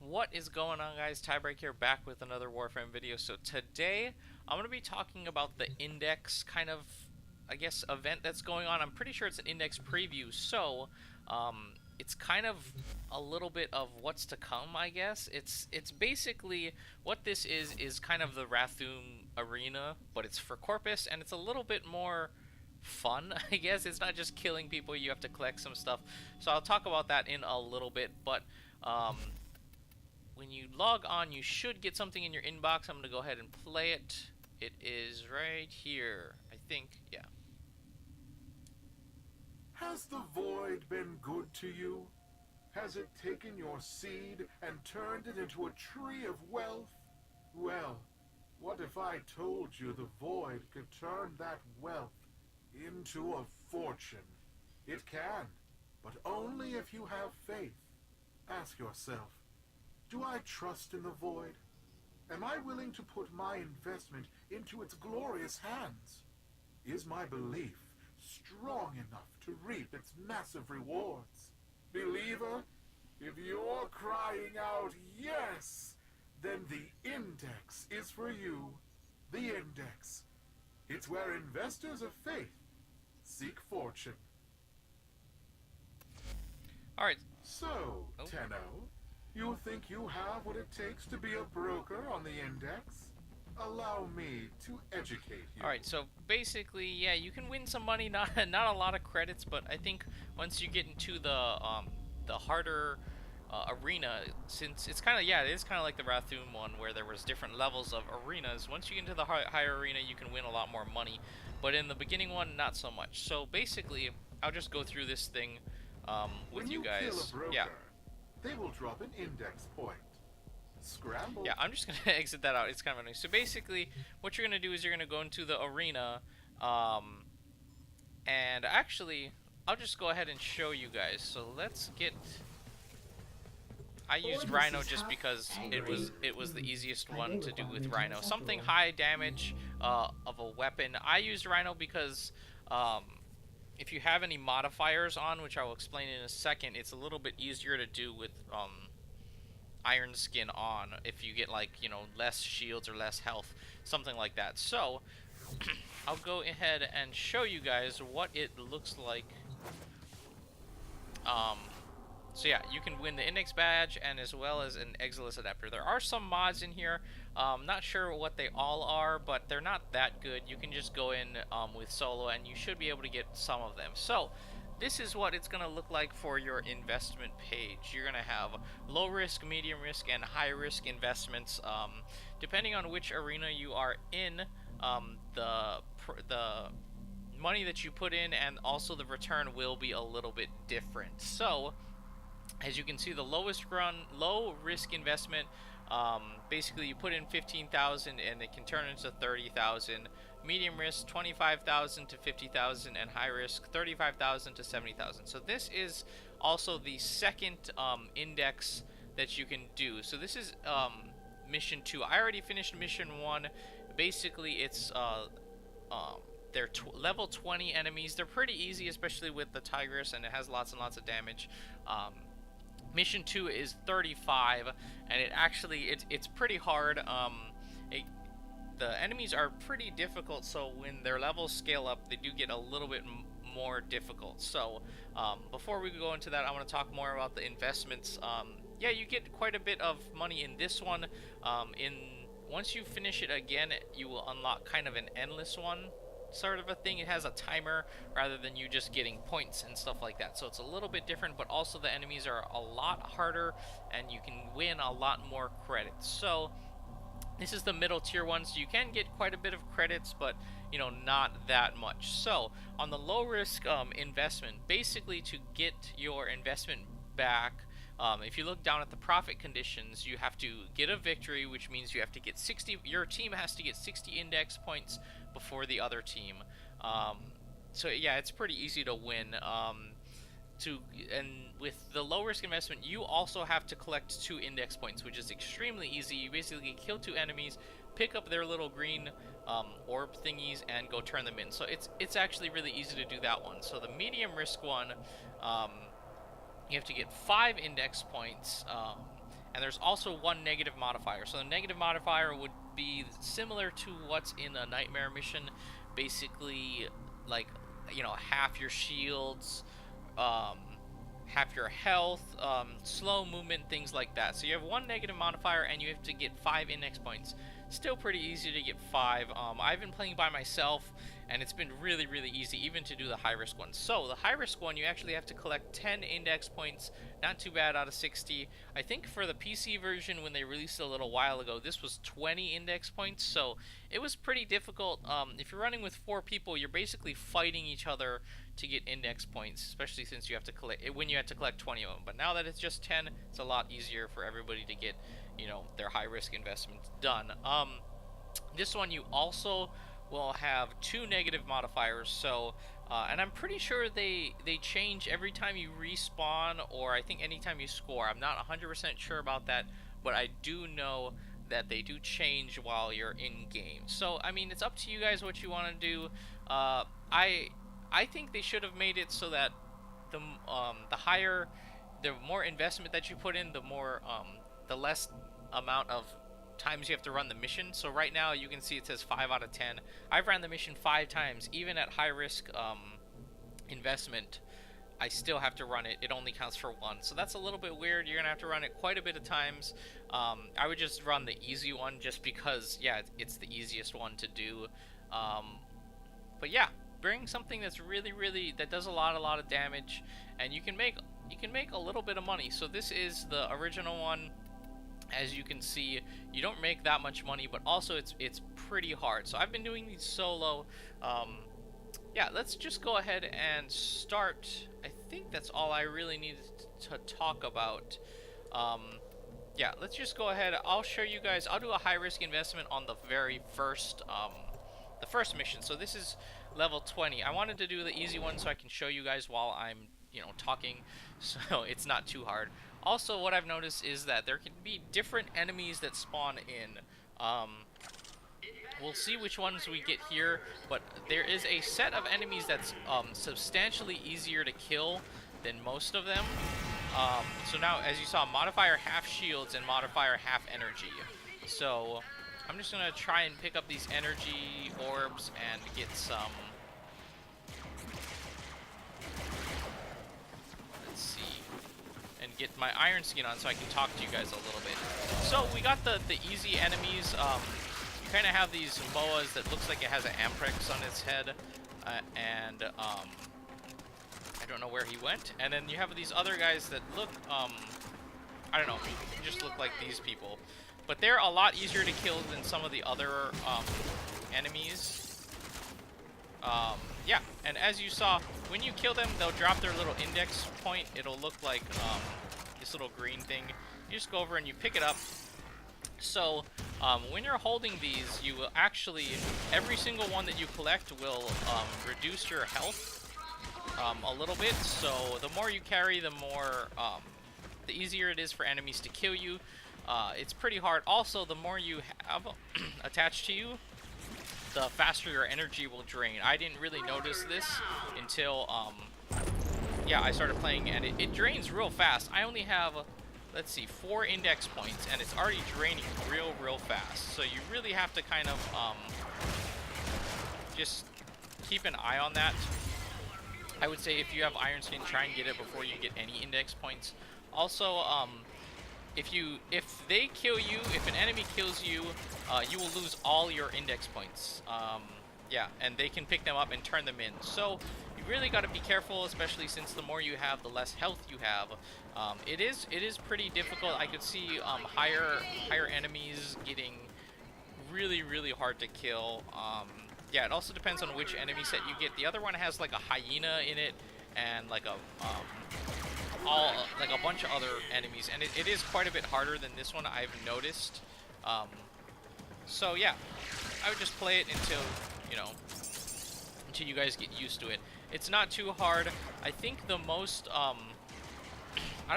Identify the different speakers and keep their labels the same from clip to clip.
Speaker 1: What is going on, guys? Tiebreak here, back with another Warframe video. So today I'm going to be talking about the index kind of, I guess, event that's going on. I'm pretty sure it's an index preview, so it's kind of a little bit of what's to come, I guess. It's basically what this is kind of the Rathoum arena, but it's for Corpus, and it's a little bit more fun, I guess. It's not just killing people, you have to collect some stuff. So I'll talk about that in a little bit, but when you log on, you should get something in your inbox. I'm going to go ahead and play it. It is right here, I think. Yeah.
Speaker 2: Has the void been good to you? Has it taken your seed and turned it into a tree of wealth? Well, what if I told you the void could turn that wealth into a fortune? It can, but only if you have faith. Ask yourself, do I trust in the void? Am I willing to put my investment into its glorious hands? Is my belief strong enough to reap its massive rewards? Believer, if you're crying out yes, then the index is for you. The index. It's where investors of faith seek fortune.
Speaker 1: Alright.
Speaker 2: So, Tenno, you think you have what it takes to be a broker on the index? Allow me to educate you.
Speaker 1: Alright, so basically, yeah, you can win some money, not a lot of credits, but I think once you get into the harder arena, since it's kind of, yeah, it is kind of like the Rathoum one where there was different levels of arenas. Once you get into the higher arena, you can win a lot more money, but in the beginning one, not so much. So basically, I'll just go through this thing with you guys.
Speaker 2: Kill a broker,
Speaker 1: yeah.
Speaker 2: They will drop an index point. Scramble.
Speaker 1: Yeah, I'm just going to exit that out. It's kind of annoying. So basically, what you're going to do is you're going to go into the arena, and actually, I'll just go ahead and show you guys. So let's get... I used Rhino just because it was the easiest one to do with Rhino. Something high damage of a weapon. I used Rhino because if you have any modifiers on, which I will explain in a second, it's a little bit easier to do with Iron Skin on if you get, like, you know, less shields or less health, something like that. So I'll go ahead and show you guys what it looks like. So yeah, you can win the index badge and as well as an Exilus adapter. There are some mods in here. Not sure what they all are, but they're not that good. You can just go in with solo and you should be able to get some of them. So this is what it's going to look like for your investment page. You're going to have low risk, medium risk, and high risk investments. Depending on which arena you are in, the money that you put in and also the return will be a little bit different. So as you can see, the low risk investment, basically you put in 15,000 and it can turn into 30,000. Medium risk 25,000 to 50,000, and high risk 35,000 to 70,000. So this is also the second index that you can do. So this is mission 2. I already finished mission 1. Basically, it's they're level 20 enemies. They're pretty easy, especially with the Tigress, and it has lots and lots of damage. Mission 2 is 35, and it's pretty hard. The enemies are pretty difficult, so when their levels scale up, they do get a little bit more difficult. So before we go into that, I want to talk more about the investments. Yeah, you get quite a bit of money in this one. Once you finish it again, you will unlock kind of an endless one sort of a thing. It has a timer rather than you just getting points and stuff like that, so it's a little bit different, but also the enemies are a lot harder and you can win a lot more credits. So this is the middle tier one, so you can get quite a bit of credits, but you know, not that much. So on the low risk investment, basically to get your investment back, if you look down at the profit conditions, you have to get a victory, which means you have to get 60, your team has to get 60 index points before the other team. So yeah, it's pretty easy to win. And with the low risk investment, you also have to collect 2 index points, which is extremely easy. You basically kill 2 enemies, pick up their little green orb thingies, and go turn them in. So it's actually really easy to do that one. So the medium risk one, you have to get 5 index points, and there's also one negative modifier. So the negative modifier would be similar to what's in a nightmare mission, basically like, you know, half your shields, half your health, slow movement, things like that. So you have one negative modifier and you have to get 5 index points. Still pretty easy to get 5. I've been playing by myself and it's been really easy even to do the high risk one. So the high risk one, you actually have to collect 10 index points, not too bad out of 60. I think for the PC version when they released it a little while ago, this was 20 index points, so it was pretty difficult. If you're running with 4 people, you're basically fighting each other to get index points, especially since you have to collect when you have to collect 20 of them. But now that it's just 10, it's a lot easier for everybody to get, you know, their high risk investments done. This one you also will have 2 negative modifiers, so and I'm pretty sure they change every time you respawn, or I think anytime you score. I'm not 100% sure about that, but I do know that they do change while you're in game. So I mean, it's up to you guys what you want to do. I think they should have made it so that the more investment that you put in, the less amount of times you have to run the mission. So right now you can see it says 5 out of 10. I've ran the mission 5 times. Even at high risk investment, I still have to run it. It only counts for 1. So that's a little bit weird. You're gonna have to run it quite a bit of times. I would just run the easy one just because, yeah, it's the easiest one to do. But yeah, bring something that's really that does a lot of damage, and you can make a little bit of money. So this is the original one. As you can see, you don't make that much money, but also it's pretty hard. So I've been doing these solo. Yeah, let's just go ahead and start. I think that's all I really needed to talk about. Yeah, let's just go ahead. I'll show you guys. I'll do a high risk investment on the very first mission. So this is level 20. I wanted to do the easy one so I can show you guys while I'm, you know, talking, so it's not too hard. Also, what I've noticed is that there can be different enemies that spawn in. We'll see which ones we get here, but there is a set of enemies that's substantially easier to kill than most of them. So now, as you saw, modifier half shields and modifier half energy. So I'm just gonna try and pick up these energy orbs and get some. Let's see, and get my iron skin on so I can talk to you guys a little bit. So we got the easy enemies. You kind of have these boas that looks like it has an Amprex on its head, and I don't know where he went. And then you have these other guys that look, I don't know, just look like these people. But they're a lot easier to kill than some of the other enemies. Yeah, and as you saw, when you kill them, they'll drop their little index point. It'll look like this little green thing. You just go over and you pick it up. So when you're holding these, you will actually, every single one that you collect will reduce your health a little bit. So the more you carry, the more, the easier it is for enemies to kill you. It's pretty hard. Also, the more you have attached to you, the faster your energy will drain. I didn't really notice this until, yeah, I started playing, and it drains real fast. I only have, let's see, 4 index points, and it's already draining real fast. So you really have to kind of just keep an eye on that. I would say if you have Iron Skin, try and get it before you get any index points. Also, if they kill you, if an enemy kills you, you will lose all your index points. Yeah, and they can pick them up and turn them in. So you really got to be careful, especially since the more you have, the less health you have. It is pretty difficult. I could see higher enemies getting really hard to kill. Yeah, it also depends on which enemy set you get. The other one has like a hyena in it, and like a bunch of other enemies, and it is quite a bit harder than this one, I've noticed. So yeah, I would just play it until, you know, until you guys get used to it. It's not too hard. I think the most I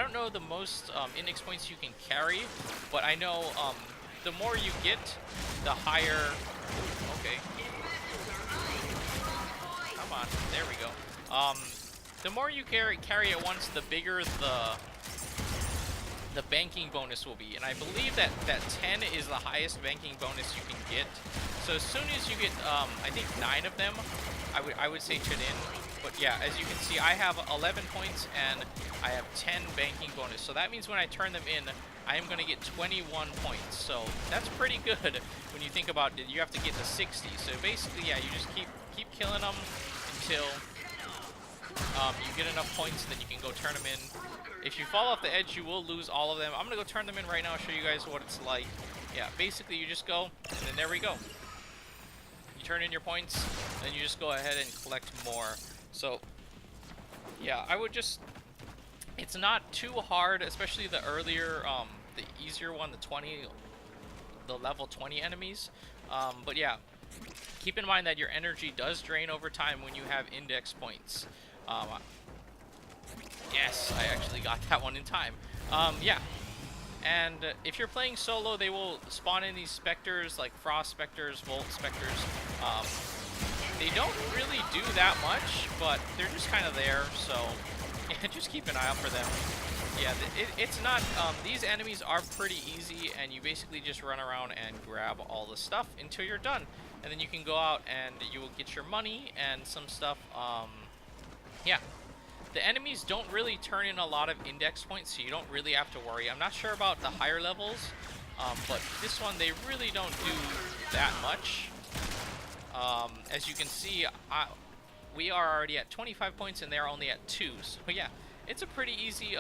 Speaker 1: don't know the most index points you can carry, but I know the more you get, the higher. Okay, come on, there we go. The more you carry at once, the bigger the banking bonus will be. And I believe that 10 is the highest banking bonus you can get. So as soon as you get, I think 9 of them, I would say tune in. But yeah, as you can see, I have 11 points and I have 10 banking bonus. So that means when I turn them in, I am going to get 21 points. So that's pretty good when you think about it. You have to get to 60. So basically, yeah, you just keep killing them until you get enough points, and then you can go turn them in. If you fall off the edge, you will lose all of them. I'm going to go turn them in right now, show you guys what it's like. Yeah, basically you just go, and then there we go. You turn in your points, and then you just go ahead and collect more. So, yeah, I would just... It's not too hard, especially the earlier, the easier one, the level 20 enemies. But yeah, keep in mind that your energy does drain over time when you have index points. Yes, I actually got that one in time. Yeah. And if you're playing solo, they will spawn in these specters, like Frost Specters, Volt Specters. They don't really do that much, but they're just kind of there, so yeah, just keep an eye out for them. Yeah, it's not, these enemies are pretty easy, and you basically just run around and grab all the stuff until you're done. And then you can go out and you will get your money and some stuff. Yeah. The enemies don't really turn in a lot of index points, so you don't really have to worry. I'm not sure about the higher levels, but this one, they really don't do that much. As you can see, we are already at 25 points, and they're only at 2. So yeah, it's a pretty easy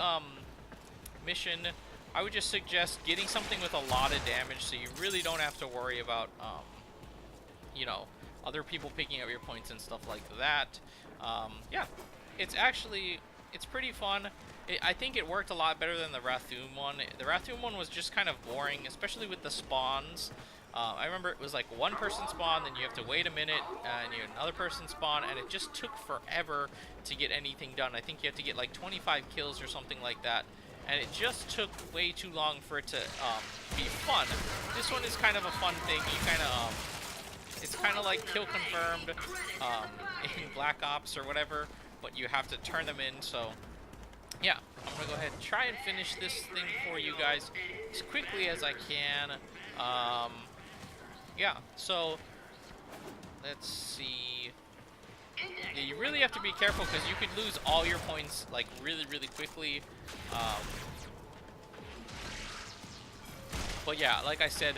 Speaker 1: mission. I would just suggest getting something with a lot of damage, so you really don't have to worry about, you know, other people picking up your points and stuff like that. Yeah. It's pretty fun. I think it worked a lot better than the Rathoon one. The Rathoon one was just kind of boring, especially with the spawns. I remember it was like one person spawn, then you have to wait a minute, and you have another person spawn, and it just took forever to get anything done. I think you have to get like 25 kills or something like that, and it just took way too long for it to be fun. This one is kind of a fun thing. You kind of, it's kind of like Kill Confirmed in Black Ops or whatever, but you have to turn them in. So yeah, I'm gonna go ahead and try and finish this thing for you guys as quickly as I can. Yeah, so let's see. Yeah, you really have to be careful because you could lose all your points like really quickly. But yeah, like I said,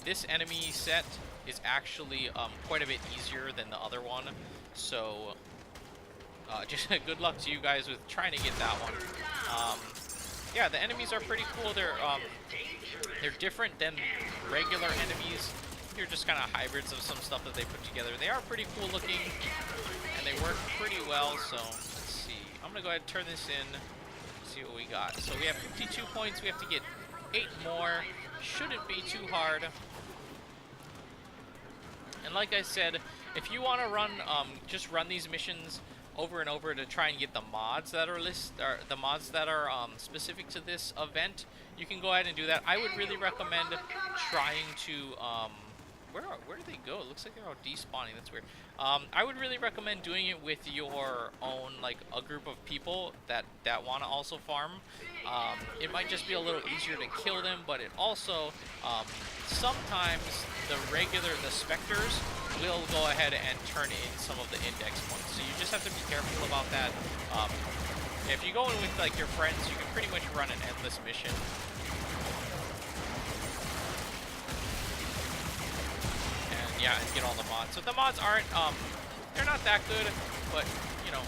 Speaker 1: this enemy set is actually quite a bit easier than the other one. So just good luck to you guys with trying to get that one. Yeah, the enemies are pretty cool. They're different than regular enemies. They're just kind of hybrids of some stuff that they put together. They are pretty cool looking, and they work pretty well. So let's see. I'm gonna go ahead and turn this in. See what we got. So we have 52 points. We have to get 8 more. Shouldn't be too hard. And like I said, if you want to run, just run these missions over and over to try and get the mods that are specific to this event, you can go ahead and do that. I would really recommend trying to where do they go? It looks like they're all despawning. That's weird. I would really recommend doing it with your own, like a group of people that want to also farm. It might just be a little easier to kill them, but it also sometimes the specters will go ahead and turn in some of the index points. So you just have to be careful about that. If you go in with like your friends, you can pretty much run an endless mission. Yeah, and get all the mods. So the mods aren't, they're not that good, but, you know,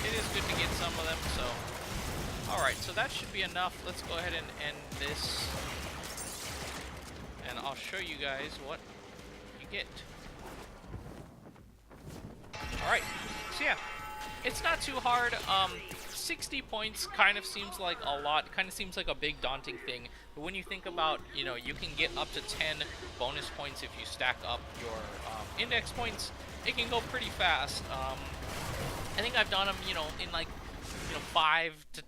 Speaker 1: it is good to get some of them, so. Alright, so that should be enough. Let's go ahead and end this. And I'll show you guys what you get. Alright, so yeah, it's not too hard. 60 points kind of seems like a lot, kind of seems like a big daunting thing, but when you think about, you know, you can get up to 10 bonus points if you stack up your index points, it can go pretty fast. I think I've done them, you know, in like, you know, 5 to,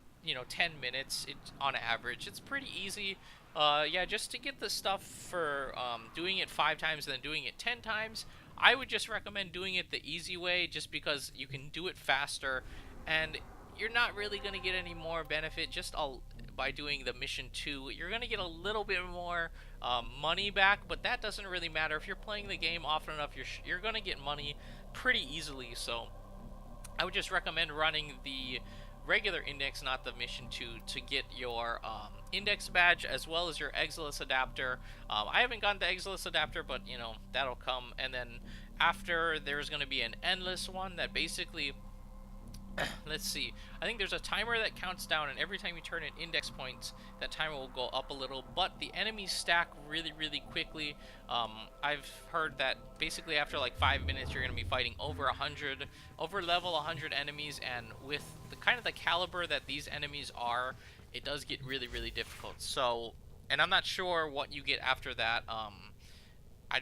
Speaker 1: 10 minutes on average. It's pretty easy. Yeah, just to get the stuff for doing it 5 times and then doing it 10 times, I would just recommend doing it the easy way, just because you can do it faster, and you're not really going to get any more benefit. Just by doing the mission 2, you're going to get a little bit more money back, but that doesn't really matter. If you're playing the game often enough, you're going to get money pretty easily. So I would just recommend running the regular index, not the mission 2, to get your index badge as well as your Exilus adapter. I haven't gotten the Exilus adapter, but you know, that'll come. And then after, there's going to be an endless one that basically let's see, I think there's a timer that counts down, and every time you turn in index points, that timer will go up a little, but the enemies stack really quickly. I've heard that basically after like 5 minutes you're going to be fighting over level 100 enemies, and with the kind of the caliber that these enemies are, it does get really difficult. So, and I'm not sure what you get after that.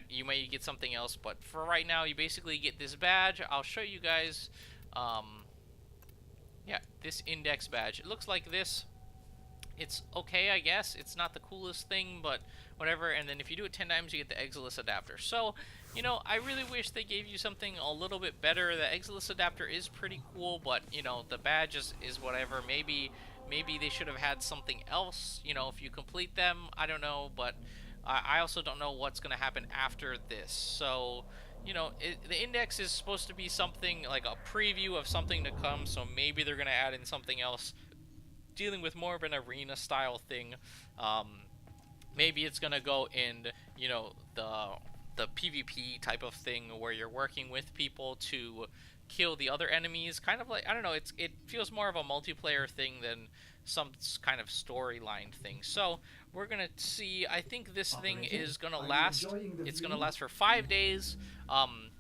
Speaker 1: You may get something else, but for right now you basically get this badge. I'll show you guys yeah, this index badge. It looks like this. It's okay, I guess. It's not the coolest thing, but whatever. And then if you do it 10 times, you get the Exilus adapter. So, you know, I really wish they gave you something a little bit better. The Exilus adapter is pretty cool, but, you know, the badge is whatever. Maybe they should have had something else, you know, if you complete them. I don't know, but I also don't know what's going to happen after this. So, you know, the index is supposed to be something like a preview of something to come, so maybe they're going to add in something else dealing with more of an arena style thing. Maybe it's going to go in, you know, the PvP type of thing where you're working with people to kill the other enemies. Kind of like, I don't know, it feels more of a multiplayer thing than some kind of storyline thing. So we're gonna see. I think this thing is gonna last. It's gonna last for 5 days.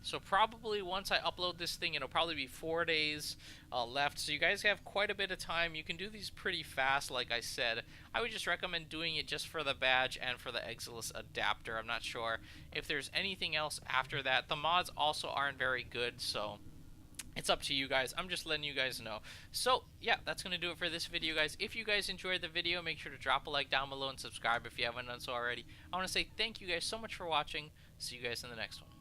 Speaker 1: So probably once I upload this thing, it'll probably be 4 days left. So you guys have quite a bit of time. You can do these pretty fast, like I said. I would just recommend doing it just for the badge and for the Exilus adapter. I'm not sure if there's anything else after that. The mods also aren't very good, so it's up to you guys. I'm just letting you guys know. So, yeah, that's going to do it for this video, guys. If you guys enjoyed the video, make sure to drop a like down below and subscribe if you haven't done so already. I want to say thank you guys so much for watching. See you guys in the next one.